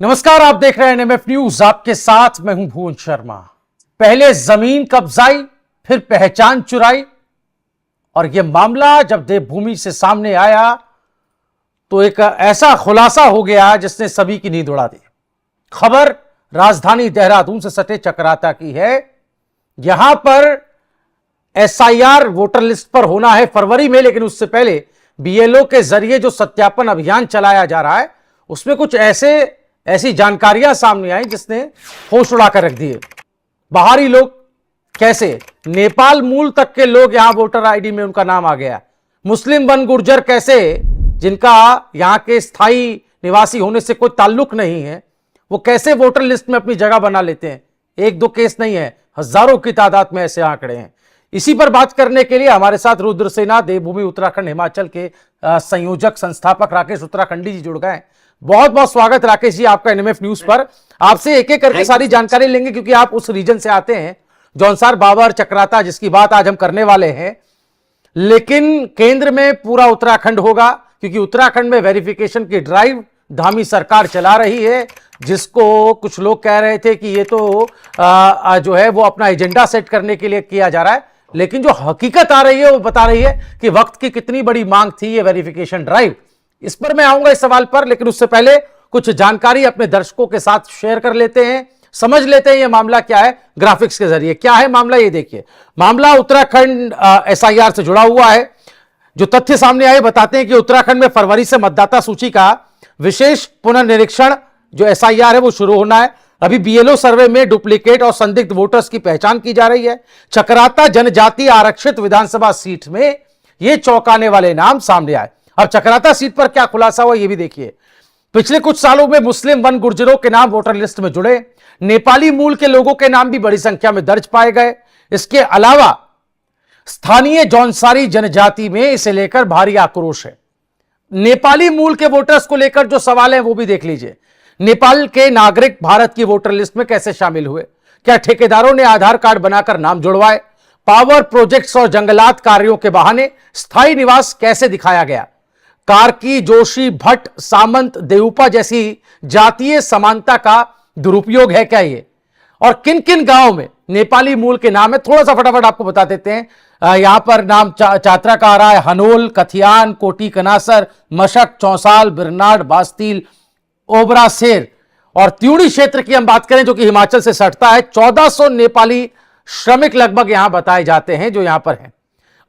नमस्कार, आप देख रहे हैं एनएमएफ न्यूज। आपके साथ मैं हूं भुवन शर्मा। पहले जमीन कब्जाई, फिर पहचान चुराई, और यह मामला जब देवभूमि से सामने आया तो एक ऐसा खुलासा हो गया जिसने सभी की नींद उड़ा दी। खबर राजधानी देहरादून से सटे चकराता की है। यहां पर एसआईआर वोटर लिस्ट पर होना है फरवरी में, लेकिन उससे पहले बीएलओ के जरिए जो सत्यापन अभियान चलाया जा रहा है उसमें कुछ ऐसी जानकारियां सामने आई जिसने होश उड़ाकर रख दिए। बाहरी लोग कैसे, नेपाल मूल तक के लोग यहां वोटर आईडी में उनका नाम आ गया। मुस्लिम वन गुर्जर कैसे, जिनका यहां के स्थायी निवासी होने से कोई ताल्लुक नहीं है, वो कैसे वोटर लिस्ट में अपनी जगह बना लेते हैं। एक दो केस नहीं है, हजारों की तादाद में ऐसे आंकड़े हैं। इसी पर बात करने के लिए हमारे साथ रुद्रसेना देवभूमि उत्तराखंड हिमाचल के संयोजक संस्थापक राकेश उत्तराखंडी जी जुड़ गए। बहुत बहुत स्वागत राकेश जी आपका एनएमएफ न्यूज पर। आपसे एक एक करके सारी जानकारी लेंगे क्योंकि आप उस रीजन से आते हैं, जौनसार, बाबर, चकराता, जिसकी बात आज हम करने वाले हैं। लेकिन केंद्र में पूरा उत्तराखंड होगा क्योंकि उत्तराखंड में वेरिफिकेशन की ड्राइव धामी सरकार चला रही है, जिसको कुछ लोग कह रहे थे कि ये तो जो है वो अपना एजेंडा सेट करने के लिए किया जा रहा है, लेकिन जो हकीकत आ रही है वो बता रही है कि वक्त की कितनी बड़ी मांग थी ये वेरिफिकेशन ड्राइव। इस पर मैं आऊंगा इस सवाल पर, लेकिन उससे पहले कुछ जानकारी अपने दर्शकों के साथ शेयर कर लेते हैं, समझ लेते हैं ये मामला क्या है ग्राफिक्स के जरिए। क्या है मामला, ये देखिए। मामला उत्तराखंड एसआईआर से जुड़ा हुआ है। जो तथ्य सामने आए बताते हैं कि उत्तराखंड में फरवरी से मतदाता सूची का विशेष पुनर्निरीक्षण जो एसआईआर है वो शुरू होना है। अभी बीएलओ सर्वे में डुप्लीकेट और संदिग्ध वोटर्स की पहचान की जा रही है। चकराता जनजातीय आरक्षित विधानसभा सीट में ये चौंकाने वाले नाम सामने आए। अब चकराता सीट पर क्या खुलासा हुआ ये भी देखिए। पिछले कुछ सालों में मुस्लिम वन गुर्जरों के नाम वोटर लिस्ट में जुड़े। नेपाली मूल के लोगों के नाम भी बड़ी संख्या में दर्ज पाए गए। इसके अलावा स्थानीय जौनसारी जनजाति में इसे लेकर भारी आक्रोश है। नेपाली मूल के वोटर्स को लेकर जो सवाल है वो भी देख लीजिए। नेपाल के नागरिक भारत की वोटर लिस्ट में कैसे शामिल हुए? क्या ठेकेदारों ने आधार कार्ड बनाकर नाम जुड़वाए? पावर प्रोजेक्ट्स और जंगलात कार्यों के बहाने स्थायी निवास कैसे दिखाया गया? कार्की, जोशी, भट्ट, सामंत, देवपा जैसी जातीय समानता का दुरुपयोग है क्या ये? और किन किन गांवों में नेपाली मूल के नाम है, थोड़ा सा फटाफट आपको बता देते हैं। यहां पर नाम चात्रा का आ रहा है। हनोल, कथियान, कोटी कनासर, मशक, चौसाल, बिरनाड, बास्तील, ओबरा शेर। और त्यूणी क्षेत्र की हम बात करें जो कि हिमाचल से सटता है, 1400 नेपाली श्रमिक लगभग यहां बताए जाते हैं जो यहां पर हैं।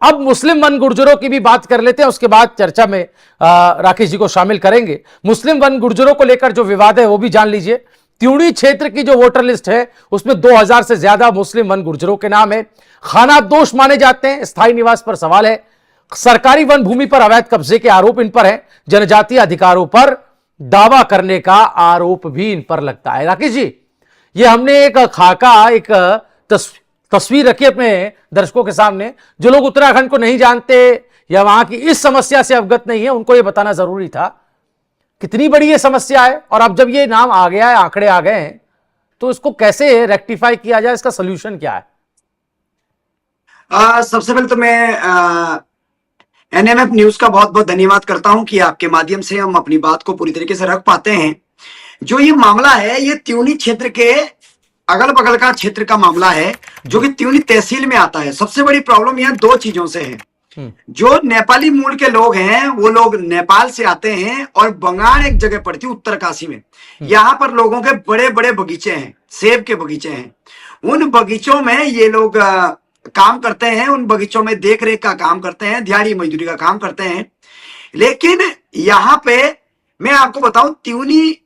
अब मुस्लिम वन गुर्जरों की भी बात कर लेते हैं, उसके बाद चर्चा में राकेश जी को शामिल करेंगे। मुस्लिम वन गुर्जरों को लेकर जो विवाद है वो भी जान लीजिए। त्यूणी क्षेत्र की जो वोटर लिस्ट है उसमें 2000 से ज्यादा मुस्लिम वन गुर्जरों के नाम है। खानाबदोश माने जाते हैं। स्थायी निवास पर सवाल है। सरकारी वन भूमि पर अवैध कब्जे के आरोप इन पर है। जनजातीय अधिकारों पर दावा करने का आरोप भी इन पर लगता है। राकेश जी, ये हमने एक खाका, एक तस्वीर रखी अपने दर्शकों के सामने। जो लोग उत्तराखंड को नहीं जानते या वहां की इस समस्या से अवगत नहीं है, उनको यह बताना जरूरी था कितनी बड़ी ये समस्या है। और अब जब ये नाम आ गया है, आंकड़े आ गए हैं, तो इसको कैसे रेक्टिफाई किया जाए, इसका सोल्यूशन क्या है? सबसे पहले तो मैं एनएमएफ न्यूज का बहुत बहुत धन्यवाद करता हूं कि आपके माध्यम से हम अपनी बात को पूरी तरीके से रख पाते हैं। जो ये मामला है ये त्यूनी क्षेत्र के अगल बगल का क्षेत्र का मामला है जो कि त्यूनी तहसील में आता है। सबसे बड़ी प्रॉब्लम यहाँ दो चीजों से है। जो नेपाली मूल के लोग हैं वो लोग नेपाल से आते हैं और बंगाल एक जगह पड़ती है उत्तरकाशी में। यहाँ पर लोगों के बड़े बड़े बगीचे हैं, सेब के बगीचे हैं। उन बगीचों में ये लोग काम करते हैं, उन बगीचों में देख रेख का काम करते हैं, दिहाड़ी मजदूरी का काम करते हैं। लेकिन यहाँ पे मैं आपको बताऊं, त्यूनी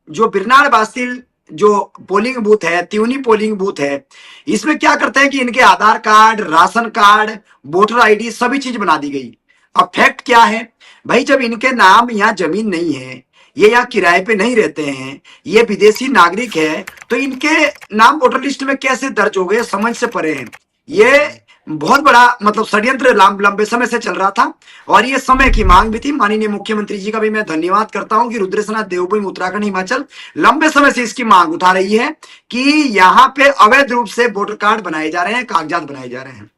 जो बिरनाड बास्तील जो पोलिंग बूथ है, त्यूनी पोलिंग बूथ है, इसमें क्या करते हैं कि इनके Aadhaar card, ration card, voter ID सभी चीज बना दी गई। अब फैक्ट क्या है भाई, जब इनके नाम यहाँ जमीन नहीं है, ये यहाँ किराए पे नहीं रहते हैं, ये विदेशी नागरिक है, तो इनके नाम वोटर लिस्ट में कैसे दर्ज हो गए, समझ से परे हैं। ये बहुत बड़ा मतलब षड्यंत्र लंबे समय से चल रहा था और ये समय की मांग भी थी। माननीय मुख्यमंत्री जी का भी मैं धन्यवाद करता हूं कि रुद्रसेना देवभूमि उत्तराखंड हिमाचल लंबे समय से इसकी मांग उठा रही है कि यहाँ पे अवैध रूप से वोटर कार्ड बनाए जा रहे हैं, कागजात बनाए जा रहे हैं।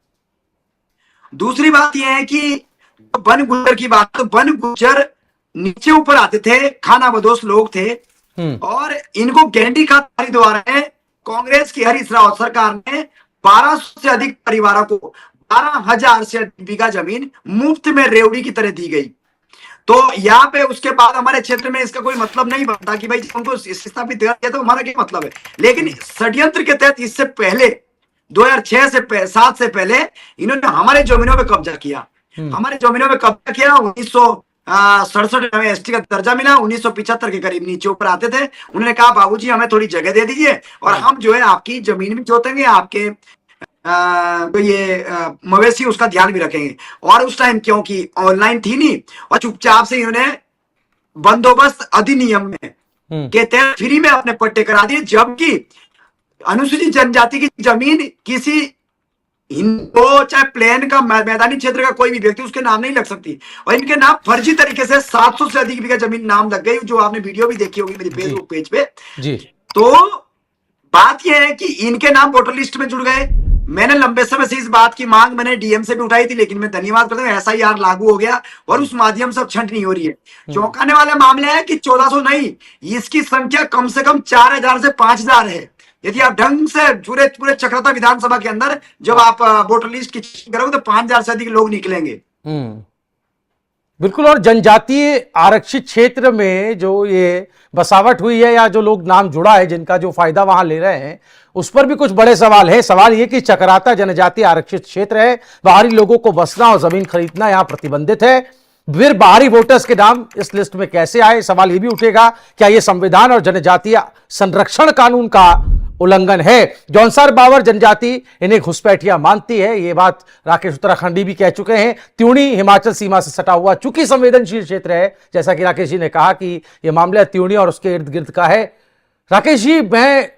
दूसरी बात यह है कि वन गुज्जर की बात, तो वन गुज्जर नीचे ऊपर आते थे, खानाबदोश लोग थे, और इनको गारंटी खातिर द्वारा है कांग्रेस की हरीश रावत सरकार ने 1200 से अधिक परिवारों को 12,000 से अधिक बीघा जमीन मुफ्त में रेवड़ी की तरह दी गई। तो यहाँ पे उसके बाद हमारे क्षेत्र में इसका कोई मतलब नहीं बनता कि भाई उनको स्थापित कर दिया तो हमारा क्या मतलब है। लेकिन षड्यंत्र के तहत इससे पहले 2006 से 7 से पहले इन्होंने हमारे जमीनों पे कब्जा किया। हमारे जमीनों पे कब्जा किया। 1967 में एसटी का दर्जा मिला। 1975 के करीब नीचे ऊपर आते थे। उन्होंने कहा बाबूजी हमें थोड़ी जगह दे दीजिए और हम जो है आपकी जमीन भी जोतेंगे, आपके तो ये मवेशी उसका ध्यान भी रखेंगे। और उस टाइम क्योंकि ऑनलाइन थी नहीं और चुपचाप से इन्होंने बंदोबस्त अधिनियम में के तहत फ्री में अपने पट्टे करा दिए, जबकि अनुसूचित जनजाति की जमीन किसी हिंदू चाहे प्लेन का मैदानी क्षेत्र का कोई भी व्यक्ति उसके नाम नहीं लग सकती। और इनके नाम फर्जी तरीके से 700 से अधिक बीघा जमीन नाम लग गई, जो आपने वीडियो भी देखी होगी मेरी फेसबुक पेज पे जी। तो बात यह है कि इनके नाम वोटर लिस्ट में जुड़ गए। मैंने लंबे समय से इस बात की मांग मैंने डीएम से भी उठाई थी, लेकिन मैं धन्यवाद करता हूं SIR लागू हो गया और उस माध्यम से छंट नहीं हो रही है। चौंकाने वाले मामले है कि 1400 नहीं, इसकी संख्या कम से कम 4000 से 5000 है। यदि आप ढंग से पूरे चक्रता विधानसभा के अंदर जब आप वोटर लिस्ट की करोगे तो 5000 से अधिक लोग निकलेंगे। बिल्कुल। और जनजातीय आरक्षित क्षेत्र में जो ये बसावट हुई है या जो लोग नाम जुड़ा है, जिनका जो फायदा वहां ले रहे हैं, उस पर भी कुछ बड़े सवाल है। सवाल ये कि चक्राता जनजातीय आरक्षित क्षेत्र है, बाहरी लोगों को बसना और जमीन खरीदना यहां प्रतिबंधित है। फिर बाहरी वोटर्स के नाम इस लिस्ट में कैसे आए? सवाल ये भी उठेगा, क्या यह संविधान और जनजातीय संरक्षण कानून का उल्लंघन है? जौनसार बावर जनजाति इन्हें घुसपैठिया मानती है, ये बात राकेश उत्तराखंडी भी कह चुके हैं। त्यूणी हिमाचल सीमा से सटा हुआ चूंकि संवेदनशील क्षेत्र है, जैसा कि राकेश जी ने कहा कि यह मामला त्यूणी और उसके इर्द गिर्द का है। राकेश जी, मैं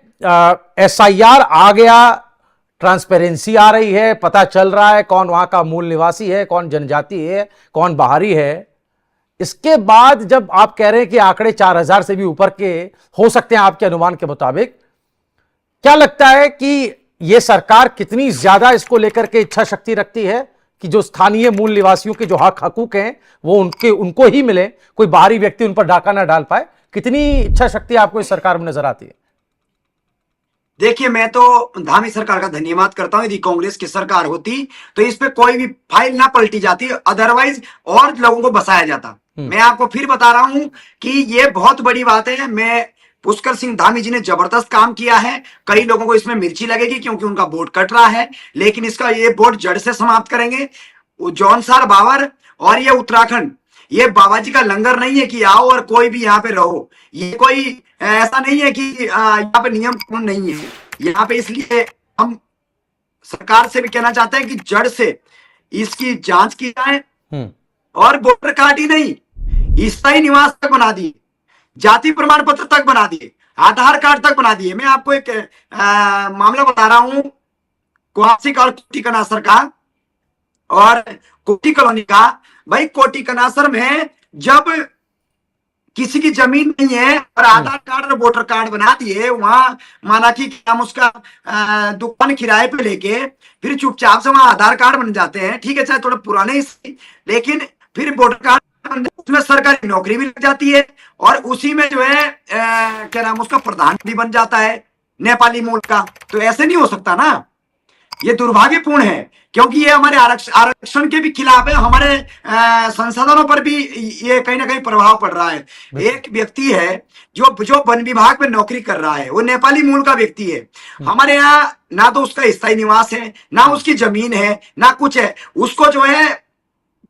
SIR आ गया, ट्रांसपेरेंसी आ रही है, पता चल रहा है कौन वहां का मूल निवासी है, कौन जनजाति है, कौन बाहरी है। इसके बाद जब आप कह रहे हैं कि आंकड़े 4000 से भी ऊपर के हो सकते हैं आपके अनुमान के मुताबिक, क्या लगता है कि यह सरकार कितनी ज्यादा इसको लेकर के इच्छा शक्ति रखती है कि जो स्थानीय मूल निवासियों के जो हकूक हैं वो उनको ही मिले, कोई बाहरी व्यक्ति उन पर डाका ना डाल पाए? कितनी इच्छा शक्ति आपको इस सरकार में नजर आती है? देखिए, मैं तो धामी सरकार का धन्यवाद करता हूं। यदि कांग्रेस की सरकार होती तो इस पे कोई भी फाइल ना पलटी जाती, अदरवाइज और लोगों को बसाया जाता। मैं आपको फिर बता रहा हूं कि ये बहुत बड़ी बात है। मैं पुष्कर सिंह धामी जी ने जबरदस्त काम किया है। कई लोगों को इसमें मिर्ची लगेगी क्योंकि उनका वोट कट रहा है, लेकिन इसका ये वोट जड़ से समाप्त करेंगे। जौनसार बावर और ये उत्तराखंड, ये बाबा जी का लंगर नहीं है कि आओ और कोई भी यहाँ पे रहो। ये कोई ऐसा नहीं है कि यहाँ पे नियम कानून नहीं है यहाँ पे। इसलिए हम सरकार से भी कहना चाहते हैं कि जड़ से इसकी जांच की जाए और वोटर कार्ड ही नहीं, स्थायी निवास तक बना दिए, जाति प्रमाण पत्र तक बना दिए, आधार कार्ड तक बना दिए। मैं आपको एक मामला बता रहा हूं कुहासिक और कोटी कनासर का और कोटी कॉलोनी का। भाई कोटी कनासर में जब किसी की जमीन नहीं है और आधार कार्ड और वोटर कार्ड बना दिए, वहां माना कि हम उसका दुकान किराए पे लेके फिर चुपचाप से वहां आधार कार्ड बन जाते हैं। ठीक है, चाहे थोड़े पुराने ही, लेकिन फिर वोटर कार्ड उसमें सरकारी नौकरी भी लग जाती है और उसी में जो है क्या नाम उसका प्रधान भी बन जाता है नेपाली मूल का। तो ऐसे नहीं हो सकता ना, ये दुर्भाग्यपूर्ण है क्योंकि ये हमारे आरक्षण के भी खिलाफ है। हमारे संसाधनों पर भी ये कहीं ना कहीं प्रभाव पड़ रहा है। एक व्यक्ति है जो वन विभाग में नौकरी कर रहा है, वो नेपाली मूल का व्यक्ति है। हमारे यहाँ ना तो उसका स्थायी निवास है, ना उसकी जमीन है, ना कुछ है। उसको जो है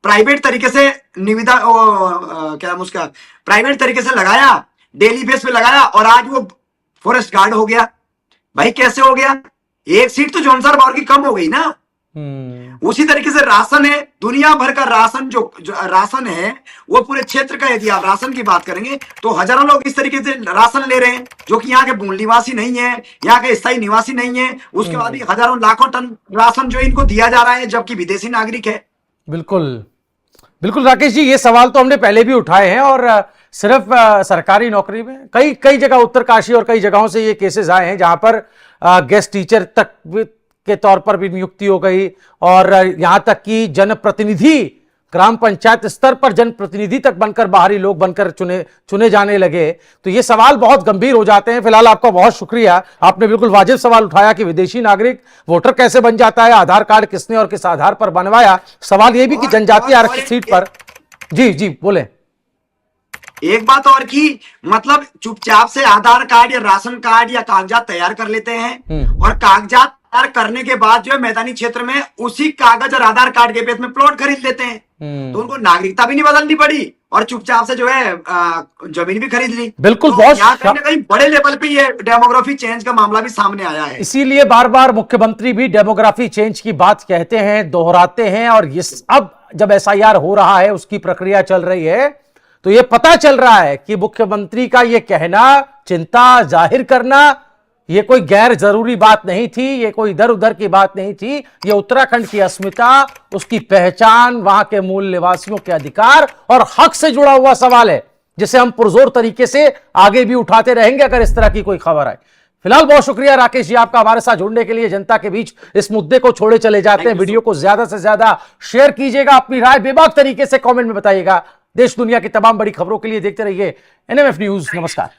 प्राइवेट तरीके से निविदा क्या नाम उसका प्राइवेट तरीके से लगाया, डेली बेस पे लगाया और आज वो फॉरेस्ट गार्ड हो गया। भाई कैसे हो गया? एक सीट तो जौनसार बावर की कम हो गई ना। उसी तरीके से राशन है, दुनिया भर का राशन जो राशन है वो पूरे क्षेत्र का, यदि आप राशन की बात करेंगे तो हजारों लोग इस तरीके से राशन ले रहे हैं जो कि यहाँ के मूल निवासी नहीं है, यहाँ के स्थायी निवासी नहीं है। उसके बाद भी हजारों लाखों टन राशन जो इनको दिया जा रहा है जबकि विदेशी नागरिक है। बिल्कुल बिल्कुल राकेश जी, ये सवाल तो हमने पहले भी उठाए हैं और सिर्फ सरकारी नौकरी में कई जगह उत्तरकाशी और कई जगहों से ये केसेस आए हैं जहां पर गेस्ट टीचर तक के तौर पर भी नियुक्ति हो गई और यहां तक कि जनप्रतिनिधि ग्राम पंचायत स्तर पर जनप्रतिनिधि तक बनकर बाहरी लोग बनकर चुने जाने लगे, तो ये सवाल बहुत गंभीर हो जाते हैं। फिलहाल आपका बहुत शुक्रिया, आपने बिल्कुल वाजिब सवाल उठाया कि विदेशी नागरिक वोटर कैसे बन जाता है, आधार कार्ड किसने और किस आधार पर बनवाया। सवाल यह भी कि जनजातीय आरक्षित सीट पर। जी जी बोले। एक बात और की, मतलब चुपचाप से आधार कार्ड या राशन कार्ड या कागजात तैयार कर लेते हैं और कागजात तैयार करने के बाद जो है मैदानी क्षेत्र में उसी कागज और आधार कार्ड के बेस में प्लॉट खरीद लेते हैं। तो उनको नागरिकता भी नहीं बदलनी पड़ी और चुपचाप से जो है जमीन भी खरीद ली। बिल्कुल, तो बहुत यहाँ कहीं ना कहीं बड़े लेवल पे ये डेमोग्राफी चेंज का मामला भी सामने आया है। इसीलिए बार बार मुख्यमंत्री भी डेमोग्राफी चेंज की बात कहते हैं, दोहराते हैं। और ये अब जब एसआईआर हो रहा है, उसकी प्रक्रिया चल रही है, तो यह पता चल रहा है कि मुख्यमंत्री का यह कहना, चिंता जाहिर करना, यह कोई गैर जरूरी बात नहीं थी, यह कोई इधर उधर की बात नहीं थी। यह उत्तराखंड की अस्मिता, उसकी पहचान, वहां के मूल निवासियों के अधिकार और हक से जुड़ा हुआ सवाल है, जिसे हम पुरजोर तरीके से आगे भी उठाते रहेंगे अगर इस तरह की कोई खबर आए। फिलहाल बहुत शुक्रिया राकेश जी आपका हमारे साथ जुड़ने के लिए। जनता के बीच इस मुद्दे को छोड़े चले जाते हैं। वीडियो को ज्यादा से ज्यादा शेयर कीजिएगा, अपनी राय बेबाक तरीके से कमेंट में बताइएगा। देश दुनिया की तमाम बड़ी खबरों के लिए देखते रहिए एनएमएफ न्यूज। नमस्कार।